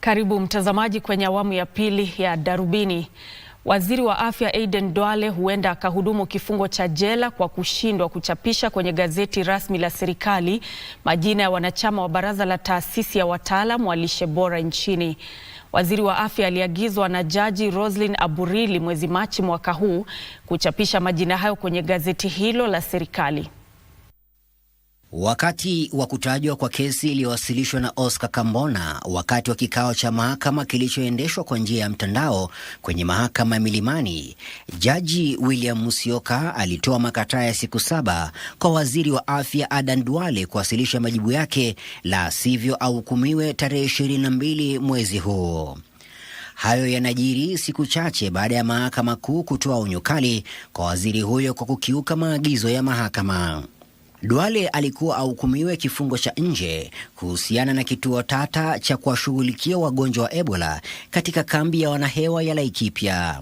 Karibu mtazamaji kwenye awamu ya pili ya Darubini. Waziri wa Afya Aden Duale huenda akahudumu kifungo cha jela kwa kushindwa kuchapisha kwenye gazeti rasmi la serikali majina ya wanachama wa baraza la taasisi ya wataalamu wa lishe bora nchini. Waziri wa Afya aliagizwa na Jaji Roslyn Aburili mwezi Machi mwaka huu kuchapisha majina hayo kwenye gazeti hilo la serikali. Wakati wa kutajwa kwa kesi iliyowasilishwa na Oscar Kambona wakati wa kikao cha mahakama kilichoendeshwa kwa njia ya mtandao kwenye mahakama ya Milimani, Jaji William Musyoka alitoa makataa ya siku 7 kwa waziri wa afya Aden Duale kuwasilisha majibu yake, la sivyo ahukumiwe tarehe 22 mwezi huu. Hayo yanajiri siku chache baada ya mahakama kuu kutoa onyo kali kwa waziri huyo kwa kukiuka maagizo ya mahakama. Duale alikuwa ahukumiwe kifungo cha nje kuhusiana na kituo tata cha kuwashughulikia wagonjwa wa Ebola katika kambi ya wanahewa ya Laikipia.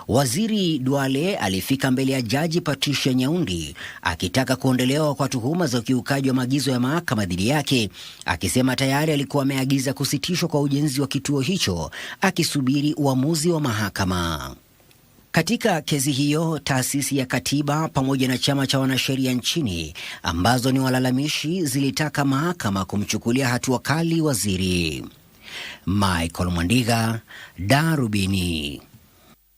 Waziri Duale alifika mbele ya Jaji Patricia Nyaundi akitaka kuondolewa kwa tuhuma za ukiukaji wa maagizo ya mahakama dhidi yake, akisema tayari alikuwa ameagiza kusitishwa kwa ujenzi wa kituo hicho akisubiri uamuzi wa mahakama. Katika kesi hiyo, taasisi ya katiba pamoja na chama cha wanasheria nchini ambazo ni walalamishi zilitaka mahakama kumchukulia hatua kali waziri. Michael Mwandiga, Darubini.